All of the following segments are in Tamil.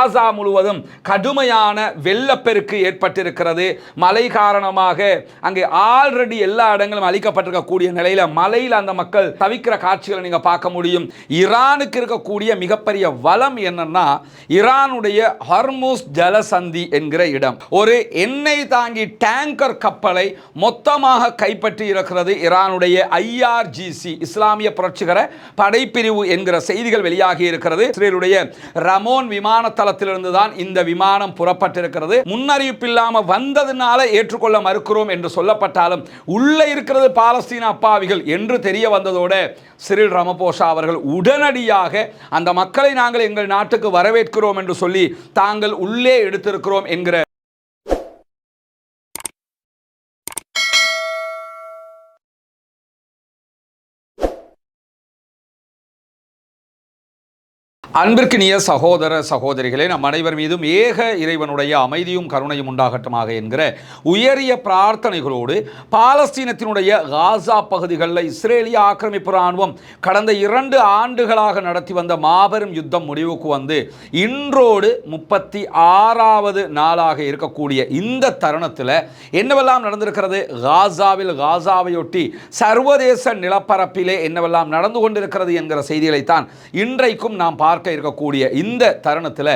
காசா முழுவதும் கடுமையான வெள்ளப்பெருக்கு ஏற்பட்டிருக்கிறது. மழை காரணமாக அங்கே ஆல்ரெடி எல்லா இடங்களும் அழிக்கப்பட்டிருக்கக்கூடிய நிலையில மலையில் அந்த மக்கள் தவிக்கிற காட்சிகளை நீங்க பார்க்க முடியும். ஈரானுக்கு இருக்கக்கூடிய மிகப்பெரிய வளம் என்னன்னா, ஈரானுடைய ஹர்முஸ் ஜலசந்தி என்கிற இடம் ஒரு எண்ணெய் தாங்கி டேங்கர் கப்பலை மொத்தமாக கைப்பற்றி இருக்கிறது ஈரானுடைய IRGC இஸ்லாமிய புரட்சிகர படைப்பிரிவு என்கிற செய்திகள் வெளியாகி இருக்கிறது. இஸ்ரேலுடைய ரமோன் விமான தளத்திலிருந்து தான் இந்த விமானம் புறப்பட்டிருக்கிறது. முன்னறிவிப்பில்லாம வந்ததுனால ஏற்றுக்கொள்ள மறுக்கிறோம் என்று சொல்லப்பட்டாலும் உள்ள இருக்கிறது பாலஸ்தீன அப்பாவிகள் என்று தெரிய வந்ததோட சிறில் ராமபோசா அவர்கள் உடனடியாக அந்த மக்களை நாங்கள் எங்கள் நாட்டுக்கு வரவேற்கிறோம் என்று சொல்லி தாங்கள் உள்ளே எடுத்திருக்கிறோம் என்கிற அன்பிற்கினிய சகோதர சகோதரிகளே, நம் அனைவர் மீதும் ஏக இறைவனுடைய அமைதியும் கருணையும் உண்டாகட்டுமாக என்கிற உயரிய பிரார்த்தனைகளோடு பாலஸ்தீனத்தினுடைய காசா பகுதிகளில் இஸ்ரேலிய ஆக்கிரமிப்பு இராணுவம் கடந்த 2 ஆண்டுகளாக நடத்தி வந்த மாபெரும் யுத்தம் முடிவுக்கு வந்து இன்றோடு 36வது நாளாக இருக்கக்கூடிய இந்த தருணத்தில் என்னவெல்லாம் நடந்திருக்கிறது, காசாவையொட்டி சர்வதேச நிலப்பரப்பிலே என்னவெல்லாம் நடந்து கொண்டிருக்கிறது என்கிற செய்திகளைத்தான் இன்றைக்கும் நாம் பார்க்க இருக்கக்கூடிய இந்த தருணத்தில்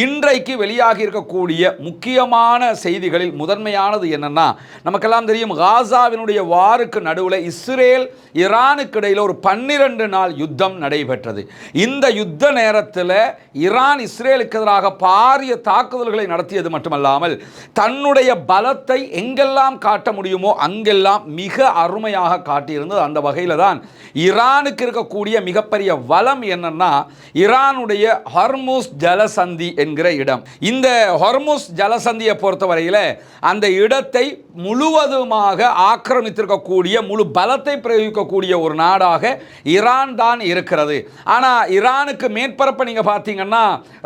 இன்றைக்கு வெளியாகி இருக்கக்கூடிய முக்கியமான செய்திகளில் முதன்மையானது என்னன்னா, நமக்கெல்லாம் தெரியும் காசாவினுடைய வாருக்கு நடுவில் இஸ்ரேல் ஈரானுக்கு இடையில் ஒரு 12 நாள் யுத்தம் நடைபெற்றது. இந்த யுத்த நேரத்தில் ஈரான் இஸ்ரேலுக்கு எதிராக பாரிய தாக்குதல்களை நடத்தியது மட்டுமல்லாமல் தன்னுடைய பலத்தை எங்கெல்லாம் காட்ட முடியுமோ அங்கெல்லாம் மிக அருமையாக காட்டியிருந்தது. அந்த வகையில் தான் ஈரானுக்கு இருக்கக்கூடிய மிகப்பெரிய வளம் என்னன்னா, ஈரானுடைய ஹர்முஸ் ஜலசந்தி என்கிற இடம். இந்த ஹர்முஸ் ஜலசந்தியை பொறுத்தவரையில் அந்த இடத்தை முழுவதுமாக ஆக்கிரமித்திருக்கக்கூடிய முழு பலத்தை பிரயோகிக்கக்கூடிய ஒரு நாடாக ஈரான் தான் இருக்கிறது. ஆனால் ஈரானுக்கு மேற்பரப்பை நீங்கள் பார்த்தீங்கன்னா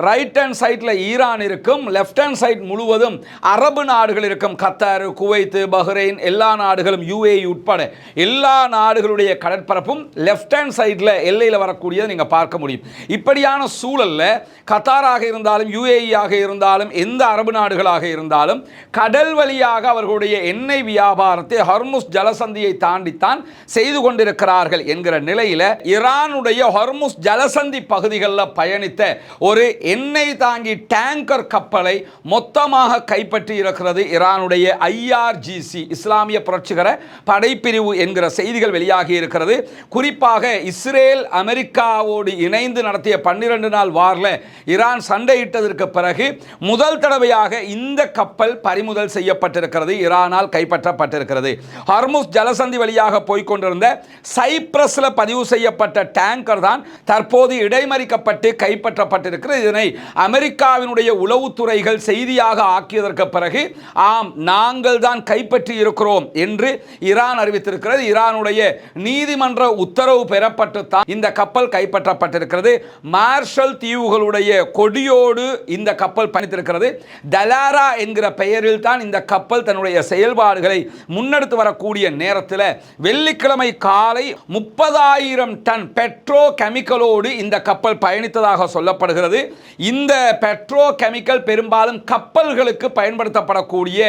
ரைட் ஹேண்ட் சைடில் ஈரான் இருக்கும், லெஃப்ட் ஹேண்ட் சைட் முழுவதும் அரபு நாடுகள் இருக்கும். கத்தார், குவைத், பஹ்ரைன் எல்லா நாடுகளும், UAE உட்பட எல்லா நாடுகளுடைய கடற்பரப்பும் லெஃப்ட் ஹேண்ட் சைடில் எல்லையில் வரக்கூடியதை நீங்கள் பார்க்க முடியும். இப்படியான சூழலில் கத்தாராக இருந்தாலும் UAE ஆக இருந்தாலும் எந்த அரபு நாடுகளாக இருந்தாலும் கடல் வழியாக அவர்களுடைய எண்ணெய் வியாபாரத்தை ஹர்முஸ் ஜலசந்தியை தாண்டித்தான் செய்து கொண்டிருக்கிறார்கள் என்கிற நிலையில் ஈரானுடைய ஹர்முஸ் ஜலசந்தி பகுதிகளில் பயணித்த ஒரு எண்ணெய் தாங்கி டேங்கர் கப்பலை மொத்தமாக கைப்பற்றி இருக்கிறது ஈரானுடைய IRGC இஸ்லாமிய புரட்சிகர படைப்பிரிவு என்கிற செய்திகள் வெளியாகி இருக்கிறது. குறிப்பாக இஸ்ரேல் அமெரிக்காவோடு இணைந்து நடத்திய 12 நாள் வாரில் ஈரான் சண்டையிட்டதற்கு பிறகு முதல் தடவையாக இந்த கப்பல் பறிமுதல் செய்யப்பட்டிருக்கிறது, ஈரானால் கைப்பற்றப்பட்டிருக்கிறது. ஹர்முஸ் ஜலசந்தி வழியாக போய்கொண்டிருந்த சைப்ரஸில் பதிவு செய்யப்பட்ட டேங்கர் தான் தற்போது இடைமறிக்கப்பட்டு கைப்பற்றப்பட்டிருக்கிறது. இதனை அமெரிக்காவினுடைய உளவுத்துறைகள் செய்தியாக ஆக்கியதற்கு பிறகு ஆம் நாங்கள் தான் கைப்பற்றி இருக்கிறோம் என்று ஈரான் அறிவித்திருக்கிறது. ஈரானுடைய நீதிமன்ற உத்தரவு பெறப்பட்டு தான் இந்த கப்பல் கைப்பற்றப்பட்டிருக்கிறது. மார்ஷல் தீவுகளுடைய கொடியோடு இந்த கப்பல் பயணித்திருக்கிறது. தலாரா என்கிற பெயரில் தான் இந்த கப்பல் தன்னுடைய செயல்பாடுகளை முன்னெடுத்து வரக்கூடிய நேரத்தில் வெள்ளிக்கிழமை காலை 30,000 டன் பெட்ரோ கெமிக்கலோடு இந்த கப்பல் பயணித்ததாக சொல்லப்படுகிறது. இந்த பெட்ரோ கெமிக்கல் பெரும்பாலும் கப்பல்களுக்கு பயன்படுத்தப்படக்கூடிய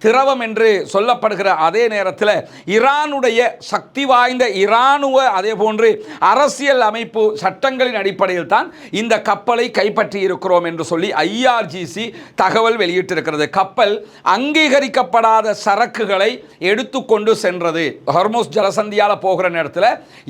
திரவம் என்று சொல்லப்படுகிற அதே நேரத்தில் ஈரானுடைய சக்தி வாய்ந்த இராணுவ அதே போன்று அரசியல் அமைப்பு சட்டங்களின் அடிப்படையில் தான் இந்த கப்பலை கைப்பற்றி இருக்கிறோம் என்று சொல்லி IRGC தகவல் வெளியிட்டிருக்கிறது. கப்பல் அங்கீகரிக்கப்படாத சரக்குகளை எடுத்துக்கொண்டு சென்றது. ஹர்முஸ் ஜலசந்தியால போகிற நேரத்தில்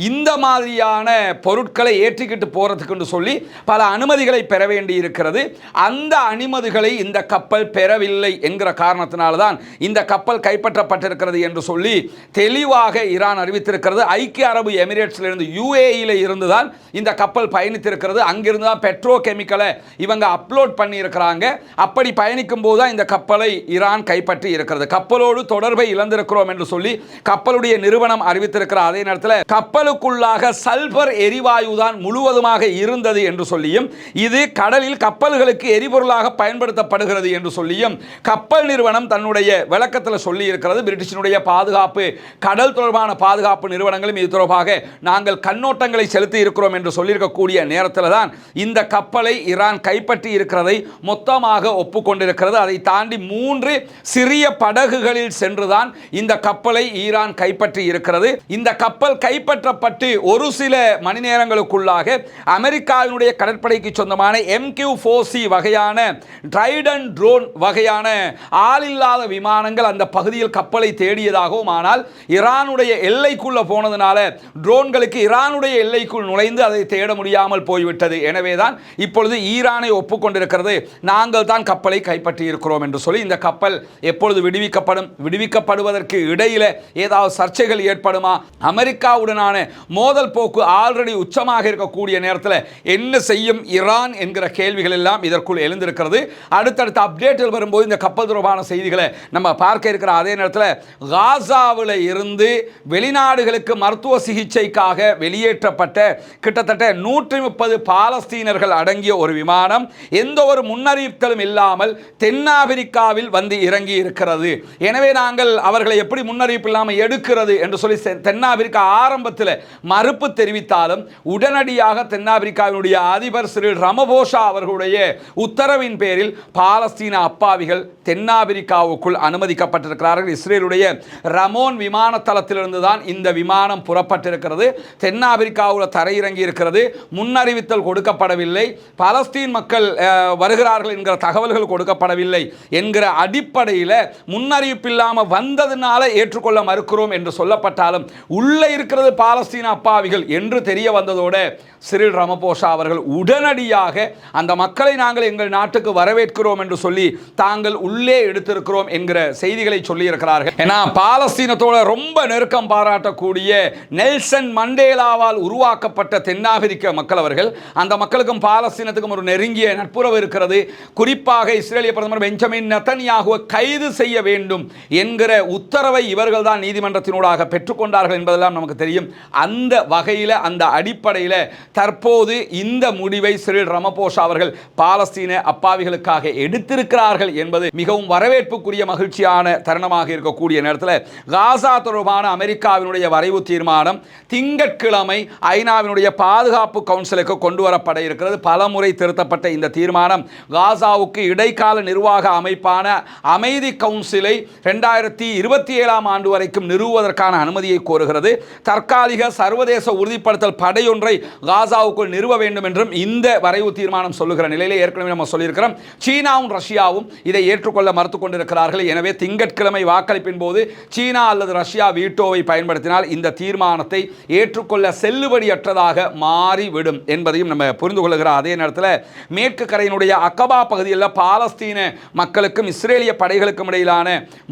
இந்த மாதிரியான பொருட்களை ஏற்றிக்கிட்டு போறதுக்கு சொல்லி பல அனுமதிகளை பெற வேண்டி இருக்கிறது. அந்த அனுமதிகளை இந்த கப்பல் பெறவில்லை என்கிற காரணத்தினால்தான் இந்த கப்பல் கைப்பற்றப்பட்டிருக்கிறது என்று சொல்லி தெளிவாக ஈரான் அறிவித்திருக்கிறது. ஐக்கிய அரபு எமிரேட்ஸிலிருந்து UAE இருந்துதான் இந்த கப்பல் பயணித்திருக்கிறது. அங்கிருந்து தான் பெட்ரோ கெமிக்கலை இவங்க அப்லோட் பண்ணி இருக்கிறாங்க. அப்படி பயணிக்கும் போது தான் இந்த கப்பலை ஈரான் கைப்பற்றி இருக்கிறது. கப்பல் கப்பலோடு தொடர்பை இழந்திருக்கிறோம் என்று சொல்லி கப்பலுடைய நிறுவனம் அறிவித்திருக்கிறார். அதே நேரத்தில் கப்பலுக்குள்ளாக சல்பர் எரிவாயு தான் முழுவதுமாக இருந்தது என்று சொல்லியும் இது கடலில் கப்பல்களுக்கு எரிபொருளாக பயன்படுத்தப்படுகிறது என்று சொல்லியும் கப்பல் நிறுவனம் தன்னுடைய விளக்கத்தில் சொல்லி இருக்கிறது. பிரிட்டிஷினுடைய பாதுகாப்பு கடல் தொடர்பான பாதுகாப்பு நிறுவனங்களும் இது தொடர்பாக நாங்கள் கண்ணோட்டங்களை செலுத்தி இருக்கிறோம் என்று சொல்லியிருக்கக்கூடிய நேரத்தில் தான் இந்த கப்பலை ஈரான் கைப்பற்றி இருக்கிறதை மொத்தமாக ஒப்புக்கொண்டிருக்கிறது. அதை தாண்டி 3 சிறிய படகுகளில் சென்றுதான் இந்த கப்பலை ஈரான் கைப்பற்றி இருக்கிறது. இந்த கப்பல் கைப்பற்றப்பட்டு ஒரு சில மணி நேரங்களுக்குள்ளாக அமெரிக்காவினுடைய கடற்படைக்கு சொந்தமான MQ-4C வகையான ட்ரைடன் ட்ரோன் வகையான ஆளில்லாத விமானங்கள் அந்த பகுதியில் கப்பலை தேடியதாகவும், ஆனால் ஈரானுடைய எல்லைக்குள்ள போனதுனால ட்ரோன்களுக்கு ஈரானுடைய எல்லைக்குள் நுழைந்து அதை தேட முடியாமல் போய்விட்டது. எனவேதான் இப்பொழுது ஈரானை ஒப்புக்கொண்டிருக்கிறது, நாங்கள் தான் கப்பலை கைப்பற்றி இருக்கிறோம் என்று சொல்லி. இந்த கப்பல் எப்பொழுது விடுவிக்கப்படுவதற்கு இடையில ஏதாவது சர்ச்சைகள் ஏற்படுமா? அமெரிக்காவுடனான மோதல் போக்கு ஆல்ரெடி உச்சமாக இருக்கக்கூடிய நேரத்தில் என்ன செய்யும் ஈரான் என்கிற கேள்விகள் எல்லாம் இதற்குள் எழுந்திருக்கிறது. அடுத்தடுத்த அப்டேட்டுகள் வரும்போது இந்த கப்பல் தொடர்பான செய்திகளை நம்ம பார்க்க இருக்கிற அதே நேரத்தில் காசாவில் இருந்து வெளிநாடுகளுக்கு மருத்துவ சிகிச்சைக்காக வெளியேற்றப்பட்ட கிட்டத்தட்ட 130 பாலஸ்தீனர்கள் அடங்கிய ஒரு விமானம் எந்த ஒரு முன்னறிவித்தலும் இல்லாமல் தென்னாப்பிரிக்காவில் வந்து இறங்கி இருக்கிறது. எனவே நாங்கள் அவர்களை எப்படி முன்னறிவிப்பு இல்லாமல் எடுக்கிறது என்று சொல்லி தென்னாப்பிரிக்கா ஆரம்பத்தில் மறுப்பு தெரிவித்தாலும் உடனடியாக தென்னாப்பிரிக்காவினுடைய அதிபர் சிறில் ரமபோசா அவர்களுடைய உத்தரவின் பேரில் பாலஸ்தீன அப்பாவிகள் தென்னாப்பிரிக்காவுக்குள் அனுமதிக்கப்பட்டிருக்கிறார்கள். இஸ்ரேலுடைய ரமோன் விமான தளத்திலிருந்து தான் இந்த விமானம் புறப்பட்டிருக்கிறது. தென்னாப்பிரிக்காவில் தரையிறங்கி இருக்கிறது. முன்னறிவித்தல் கொடுக்கப்படவில்லை, பாலஸ்தீன் மக்கள் வருகிறார்கள் என்கிற தகவல்கள் கொடுக்கப்படவில்லை என்கிற அடிப்படையில் முன்னறிவிப்பு இல்லாமல் வந்ததுனால ஏற்றுக்கொள்ள மறுக்கிறோம் என்று சொல்லப்பட்டாலும் உள்ளே இருக்கிறது பாலஸ்தீன அப்பாவிகள் என்று தெரிய வந்ததோடு சிறில் ரமபோசா அவர்கள் உடனடியாக அந்த மக்களை நாங்கள் எங்கள் நாட்டுக்கு வரவேற்கிறோம் என்று சொல்லி தாங்கள் உள்ளே எடுத்திருக்கிறோம் என்கிற செய்திகளை சொல்லியிருக்கிறார்கள். ஏன்னா பாலஸ்தீனத்தோட ரொம்ப நெருக்கம் பாராட்டக்கூடிய நெல்சன் மண்டேலாவால் உருவாக்கப்பட்ட தென்னாப்பிரிக்க மக்கள் அவர்கள், அந்த மக்களுக்கும் பாலஸ்தீனத்துக்கும் ஒரு நெருங்கிய நட்புறவு இருக்கிறது. குறிப்பாக இஸ்ரேலிய பிரதமர் பெஞ்சமின் நெதன்யாகுவை கைது செய்ய வேண்டும் என்கிற உத்தரவை இவர்கள் தான் நீதிமன்றத்தினூடாக பெற்றுக்கொண்டார்கள் என்பதெல்லாம் நமக்கு தெரியும். அந்த வகையில் அந்த அடிப்படையில் தற்போது இந்த முடிவை சிறில் ரமபோசா அவர்கள் பாலஸ்தீன அப்பாவிகளுக்காக எடுத்திருக்கிறார்கள் என்பது மிகவும் வரவேற்புக்குரிய மகிழ்ச்சியான தருணமாக இருக்கக்கூடிய நேரத்தில் காசா தொடர்பான அமெரிக்காவினுடைய வரைவு தீர்மானம் திங்கட்கிழமை ஐநாவினுடைய பாதுகாப்பு கவுன்சிலுக்கு கொண்டு வரப்பட இருக்கிறது. பலமுறை திருத்தப்பட்ட இந்த தீர்மானம் காசாவுக்கு இடைக்கால நிர்வாக அமைப்பான அமைதி கவுன்சிலை 2027 ஆண்டு வரைக்கும் நிறுவுவதற்கான அனுமதியை கோருகிறது. தற்காலிக சர்வதேச உறுதிப்படுத்தல் படையொன்றை காசாவுக்குள் நிறுவ வேண்டும் என்றும் இந்த வரைவு தீர்மானம் சொல்லுகிற நிலையிலே ஏற்கனவே நம்ம சொல்லியிருக்கிறோம். சீனாவும் ரஷ்யாவும் இதை ஏற்றுக்கொள்ள மறுத்துக் கொண்டிருக்கிறார்கள். எனவே திங்கட்கிழமை வாக்களிப்பின் போது சீனா அல்லது ரஷ்யா வீட்டோவை பயன்படுத்தினால் இந்த தீர்மானத்தை ஏற்றுக்கொள்ள செல்லுபடியற்றதாக மாறிவிடும் என்பதையும் நம்ம புரிந்து கொள்ளுகிற அதே நேரத்தில் மேற்கு கரையினுடைய அக்கபா பகுதியில் பாலஸ்தீன மக்களுக்கும் இஸ்ரேலிய படைகளுக்கும் இடையிலான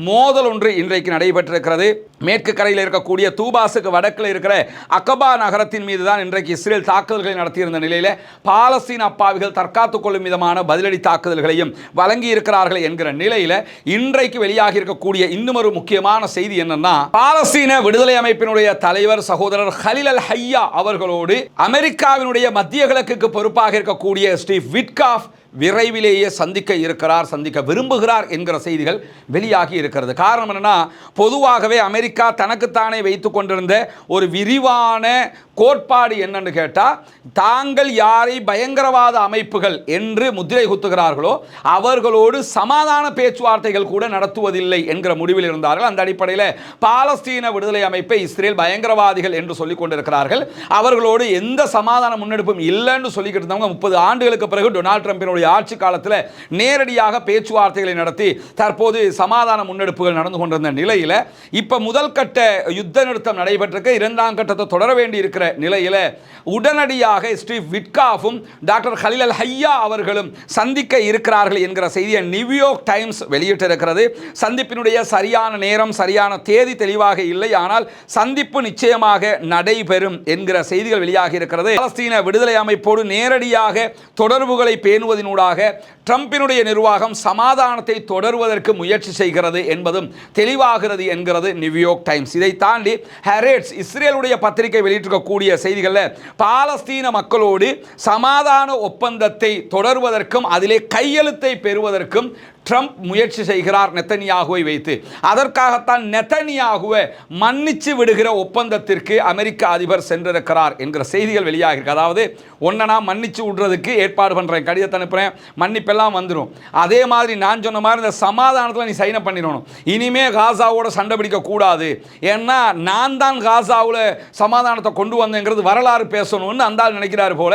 மோதல் ஒன்று இன்றைக்கு நடைபெற்றிருக்கிறது. மேற்கு கரையில் இருக்கக்கூடிய தூபாஸுக்கு வடக்கில் இருக்கிற அக்கபா நகரத்தின் மீது தான் இன்றைக்கு இஸ்ரேல் தாக்குதல்களை நடத்தியிருந்த நிலையில் பாலஸ்தீன அப்பாவிகள் தற்காத்துக் கொள்ளும் விதமான பதிலடி தாக்குதல்களையும் வழங்கி இருக்கிறார்கள் என்கிற நிலையில் இன்றைக்கு வெளியாகி இருக்கக்கூடிய இன்னும் ஒரு முக்கியமான செய்தி என்னன்னா, பாலஸ்தீன விடுதலை அமைப்பினுடைய தலைவர் சகோதரர் ஹலில் அல் ஹையா அவர்களோடு அமெரிக்காவினுடைய மத்திய கிழக்குக்கு பொறுப்பாக இருக்கக்கூடிய ஸ்டீவ் விட்காஃப் விரைவிலேயே சந்திக்க விரும்புகிறார் என்கிற செய்திகள் வெளியாகி இருக்கிறது. காரணம் என்னன்னா, பொதுவாகவே அமெரிக்கா தனக்குத்தானே வைத்துக் கொண்டிருந்த ஒரு விரிவான கோட்பாடு என்னன்னு கேட்டால், தாங்கள் யாரை பயங்கரவாத அமைப்புகள் என்று முத்திரை குத்துகிறார்களோ அவர்களோடு சமாதான பேச்சுவார்த்தைகள் கூட நடத்துவதில்லை என்கிற முடிவில் இருந்தார்கள். அந்த அடிப்படையில் பாலஸ்தீன விடுதலை அமைப்பை இஸ்ரேல் பயங்கரவாதிகள் என்று சொல்லிக் கொண்டிருக்கிறார்கள். அவர்களோடு எந்த சமாதான முன்னெடுப்பும் இல்லைன்னு சொல்லிக்கிட்டு இருந்தவங்க 30 ஆண்டுகளுக்கு பிறகு டொனால்ட் ட்ரம்பினுடைய ஆட்சி காலத்தில் நேரடியாக பேச்சுவார்த்தைகளை நடத்தி தற்போது சமாதான முன்னெடுப்புகள் நடந்து கொண்டிருந்த நிலையில் இப்ப முதல் கட்ட யுத்த நிறுத்தம் நடைபெற்றிருக்க, 2ஆம் கட்டத்தை தொடர வேண்டி இருக்கிற நிலையில் உடனடியாக ஸ்டீவ் விட்காஃபும் டாக்டர் ஹலில் அல் ஹையா அவர்களும் சந்திக்க இருக்கிறார்கள் என்கிற செய்தியை நியூயார்க் டைம்ஸ் வெளியிட்டிருக்கிறது. சந்திப்பினுடைய சரியான நேரம், சரியான தேதி தெளிவாக இல்லை, ஆனால் சந்திப்பு நிச்சயமாக நடைபெறும் என்கிற செய்திகள் வெளியாகி இருக்கிறது. பாலஸ்தீன விடுதலை அமைப்போடு நேரடியாக தொடர்புகளை பேணுவதனூடாக ட்ரம்பினுடைய நிர்வாகம் சமாதானத்தை தொடர்வதற்கு முயற்சி செய்கிறது என்பதும் தெளிவாகிறது என்கிறது நியூயார்க் டைம்ஸ். இதை தாண்டி ஹெரேட்ஸ் இஸ்ரேலுடைய பத்திரிகை வெளியிட்டிருக்கக்கூடிய செய்திகளில் பாலஸ்தீன மக்களோடு சமாதான ஒப்பந்தத்தை தொடர்வதற்கும் அதிலே கையெழுத்தை பெறுவதற்கும் ட்ரம்ப் முயற்சி செய்கிறார் நெத்தனியாகுவை வைத்து. அதற்காகத்தான் நெத்தனியாகுவை மன்னிச்சு விடுகிற ஒப்பந்தத்திற்கு அமெரிக்க அதிபர் சென்றிருக்கிறார் என்கிற செய்திகள் வெளியாகிருக்கு. அதாவது ஒன்றை மன்னிச்சு விடுறதுக்கு ஏற்பாடு பண்ணுறேன், கடிதத்தை அனுப்புகிறேன், மன்னிப்பெல்லாம் வந்துடும். அதே மாதிரி நான் சொன்ன மாதிரி இந்த சமாதானத்தில் நீ சைன் அப் பண்ணிடணும். இனிமே காசாவோட சண்டை பிடிக்க கூடாது, ஏன்னா நான் தான் காசாவில் சமாதானத்தை கொண்டு வந்தேங்கிறது வரலாறு பேசணும்னு அந்த ஆள் நினைக்கிறார் போல.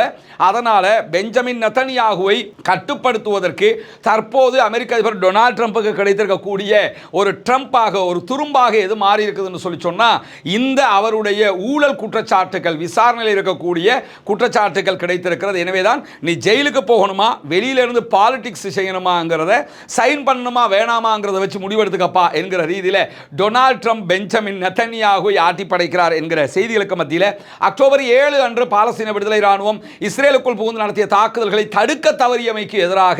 அதனால் பெஞ்சமின் நெத்தனியாகுவை கட்டுப்படுத்துவதற்கு தற்போது அமெரிக்க அதிபர் டொனால்ட் ட்ரம்புக்கு கிடைத்திருக்கக்கூடிய ஒரு ட்ரம்பாக, ஒரு துரும்பாக எது மாறி இருக்குதுன்னு சொல்லி சொன்னால் இந்த அவருடைய ஊழல் குற்றச்சாட்டுகள், விசாரணையில் இருக்கக்கூடிய குற்றச்சாட்டுகள் கிடைத்திருக்கிறது. எனவே தான் நீ ஜெயிலுக்கு போகணுமா, வெளியிலிருந்து பாலிடிக்ஸ் செய்யணுமாங்கிறத, சைன் பண்ணணுமா வேணாமாங்கிறத வச்சு முடிவெடுத்துக்கப்பா என்கிற ரீதியில் டொனால்ட் ட்ரம்ப் பெஞ்சமின் நெத்தனியாகுவை ஆட்டி படைக்கிறார் என்கிற செய்திகளுக்கு மத்தியில் அக்டோபர் 7 அன்று பாலஸ்தீன விடுதலை ராணுவம் இஸ்ரேலுக்குள் புகுந்து நடத்திய தாக்குதல்களை தடுக்க தவறியமைக்கு எதிராக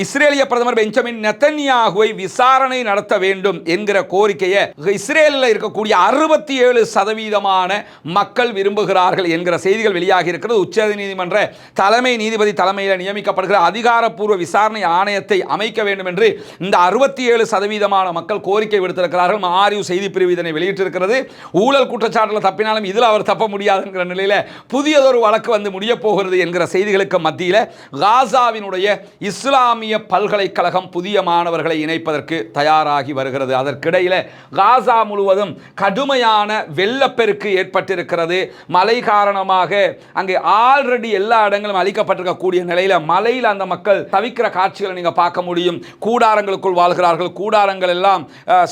இஸ்ரேலிய பிரதமர் பெஞ்சமின் நெத்தனியாகுவை விசாரணை நடத்த வேண்டும் என்கிற கோரிக்கையை இஸ்ரேலில் இருக்கக்கூடிய 67% மக்கள் விரும்புகிறார்கள் என்கிற செய்திகள் வெளியாகி இருக்கிறது. உச்ச நீதிமன்ற தலைமை நீதிபதி தலைமையில் நியமிக்கப்படுகிற அதிகாரப்பூர்வ விசாரணை ஆணையத்தை அமைக்க வேண்டும் என்று இந்த 67% மக்கள் கோரிக்கை விடுத்திருக்கிறார்கள். மாரியூ செய்தி பிரிவு இதனை வெளியிட்டிருக்கிறது. ஊழல் குற்றச்சாட்டில் தப்பினாலும் இதில் அவர் தப்ப முடியாது என்கிற நிலையில் புதியதொரு வழக்கு வந்து முடிய போகிறது என்கிற செய்திகளுக்கு மத்தியில் காசாவினுடைய இஸ்லாமிய பல்கலைக்கழகம் புதிய மாணவர்களை இணைப்பதற்கு தயாராகி வருகிறது. அதற்கிடையில் காசா முழுவதும் கடுமையான வெள்ளப்பெருக்கு ஏற்பட்டிருக்கிறது. மழை காரணமாக அங்கே ஆல்ரெடி எல்லா இடங்களும் அளிக்கப்பட்டிருக்கக்கூடிய நிலையில் மலையில் அந்த மக்கள் தவிக்கிற காட்சிகளை நீங்கள் பார்க்க முடியும். கூடாரங்களுக்குள் வாழ்கிறார்கள், கூடாரங்கள் எல்லாம்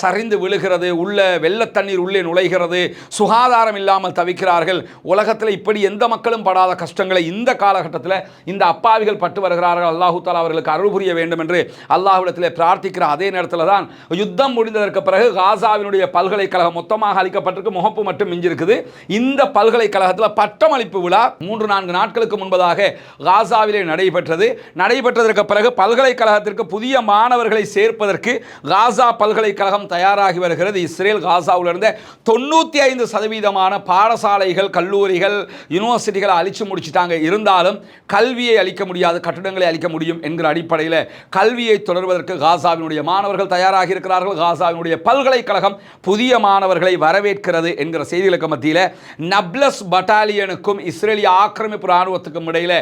சரிந்து விழுகிறது, உள்ள வெள்ள தண்ணீர் உள்ளே நுழைகிறது, சுகாதாரம் இல்லாமல் தவிக்கிறார்கள். உலகத்தில் இப்படி எந்த மக்களும் படாத கஷ்டங்களை இந்த காலகட்டத்தில் இந்த அப்பாவிகள் பட்டு வருகிறார்கள். அல்லாஹு தஆலா அவர்களுக்கு அருள் புரிய வேண்டும் என்று அல்லாஹ்விடத்தில் பிரார்த்திக்கிற அதே நேரத்தில் தான் யுத்தம் முடிந்ததற்கு பிறகு காசாவினுடைய பல்கலைக்கழகம் மொத்தமாக அளிக்கப்பட்டிருக்கு, முகப்பு மட்டும் மிஞ்சிருக்குது. இந்த பல்கலைக்கழகத்தில் பட்டமளிப்பு விழா 3-4 நாட்களுக்கு முன்பதாக காசாவிலே நடைபெற்றதற்கு பிறகு பல்கலைக்கழகத்திற்கு புதிய மாணவர்களை சேர்ப்பதற்கு காசா பல்கலைக்கழகம் தயாராகி வருகிறது. இஸ்ரேல் காசாவில் இருந்த 95% பாடசாலைகள், கல்லூரிகள், யூனிவர்சிட்டிகளை அழிச்சு முடிச்சுட்டாங்க. இருந்தாலும் கல்வியை அளிக்க முடியாது, கட்டிடங்களை அளிக்க முடியும் என்கிற அடிப்படையில் கல்வியை தொடர்வதற்கு காசாவினுடைய மாணவர்கள் தயாராகி இருக்கிறார்கள். காசாவினுடைய பல்கலைக்கழகம் புதிய மாணவர்களை வரவேற்கிறது என்கிற செய்திகளுக்கு மத்தியில் நப்லஸ் பட்டாலியனுக்கும் இஸ்ரேலிய ஆக்கிரமிப்பு இராணுவத்துக்கும் இடையில்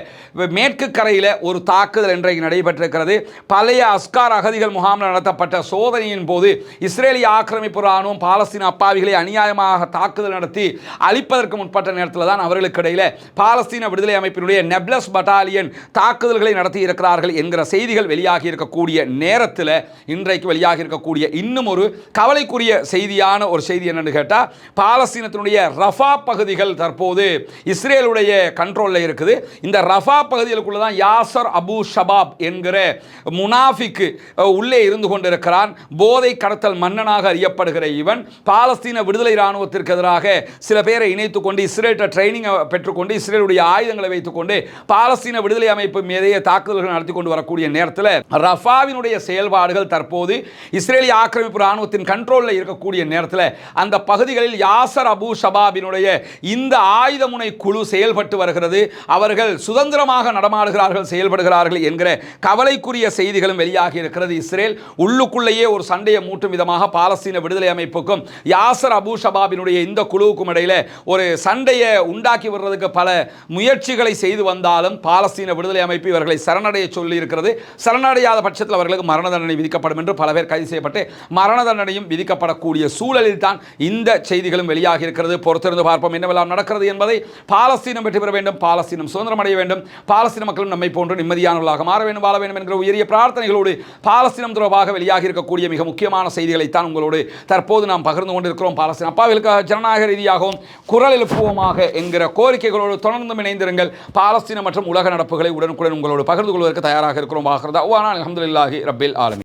மேற்கு கரையில் ஒரு தாக்குதல் இன்றைக்கு நடைபெற்றிருக்கிறது. பழைய அஸ்கார் அகதிகள் முகாமில் நடத்தப்பட்ட சோதனையின் போது இஸ்ரேலிய ஆக்கிரமிப்பு இராணுவம் பாலஸ்தீன அப்பாவிகளை அநியாயமாக தாக்குதல் நடத்தி அழிப்பதற்கு முற்பட்ட நேரத்தில் தான் அவர்களுக்கு இடையில் பாலஸ்தீன விடுதலை அமைப்பினுடைய நப்லஸ் பட்டாலியன் தாக்குதல்களை நடத்தி இருக்கிறார்கள் என்கிற செய்திகள் வெளியாகி இருக்கக்கூடிய நேரத்தில் இன்றைக்கு வெளியாகி இருக்கக்கூடிய இன்னும் ஒரு கவலைக்குரிய செய்தியான ஒரு செய்தி என்னன்னு கேட்டால், பாலஸ்தீனத்தினுடைய ரஃபா பகுதிகள் தற்போது இஸ்ரேலுடைய கண்ட்ரோலில் இருக்குது. இந்த ரஃபா பகுதிகளுக்குள்ள தான் யாசர் அபு ஷபாப் என்கிற முனாஃபிக்கு உள்ளே இருந்து கொண்டிருக்கிறான். போதை கடத்தல் மன்னனாக அறியப்படுகிற இவன் பாலஸ்தீன விடுதலை இராணுவத்திற்கு எதிராக சில பேரை இணைத்துக் கொண்டு இஸ்ரேல் ட்ரைனிங் பெற்றுக்கொண்டு இஸ்ரேலுடைய ஆயுதங்களை வைத்துக்கொண்டு பாலஸ்தீன விடுதலை அமைப்பு மீதே தாக்குதல்கள் நடத்தி கொண்டு வரக்கூடிய நேரத்தில் ரஃபாவினுடைய செயல்பாடுகள் தற்போது இஸ்ரேலிய ஆக்கிரமிப்பு இராணுவத்தின் கண்ட்ரோலில் இருக்கக்கூடிய நேரத்தில் அந்த பகுதிகளில் யாசர் அபு ஷபாபினுடைய இந்த ஆயுத முனை குழு செயல்பட்டு வருகிறது. அவர்கள் சுதந்திரமாக நடமாடுகிறார்கள், செயல்படுகிறார்கள் என்கிற கவலைக்குரிய செய்திகளும் வெளியாகி இருக்கிறது. இஸ்ரேல் உள்ளுக்குள்ளேயே ஒரு சண்டையை மூட்டும் விதமாக பாலஸ்தீன விடுதலை அமைப்புக்கும் யாசர் அபு ஷபாபினுடைய இந்த குழுவுக்கும் இடையில் ஒரு சண்டையை உண்டாக்கி வருவதற்கு பல முயற்சிகளை செய்து வந்தாலும் பாலஸ்தீன விடுதலை அமைப்பு இவர்களை சரணடைய சொல்லி இருக்கிறது. சரணடையாத பட்சத்தில் அவர்களுக்கு மரண தண்டனை விதிக்கப்படும் என்று பல பேர் கைது செய்யப்பட்டு மரண தண்டனையும் விதிக்கப்படக்கூடிய சூழலில் தான் இந்த செய்திகளும் வெளியாகி இருக்கிறது. பொறுத்திருந்து பார்ப்போம் என்னவெல்லாம் நடக்கிறது என்பதை. பாலஸ்தீனம் வெற்றி பெற வேண்டும், பாலஸ்தீனம் சுதந்திரம் அடைய வேண்டும், பாலஸ்தீன மக்களும் நம்மை போன்று நிம்மதியானவர்களாக மாற வேண்டும், வாழ வேண்டும் என்கிற உயரிய பிரார்த்தனைகளோடு பாலஸ்தீனம் தொடர்பாக வெளியாகி இருக்கக்கூடிய மிக முக்கியமான செய்திகளைத்தான் உங்களோடு தற்போது நாம் பகிர்ந்து கொண்டிருக்கிறோம். பாலஸ்தீன அப்பாவிற்காக ஜனநாயக ரீதியாகவும் குரல் எழுப்புவோமாக என்கிற கோரிக்கைகளோடு தொடர்ந்து இணைந்திருங்கள். பாலஸ்தீனம் மற்றும் உலக நடப்புகளை உடனுக்குடன் உங்களோடு பகிர்ந்து கொள்வதற்கு தயாராக இருக்கிறோம். அல்ஹம்துலில்லாஹி ரப்பில் ஆலமீன்.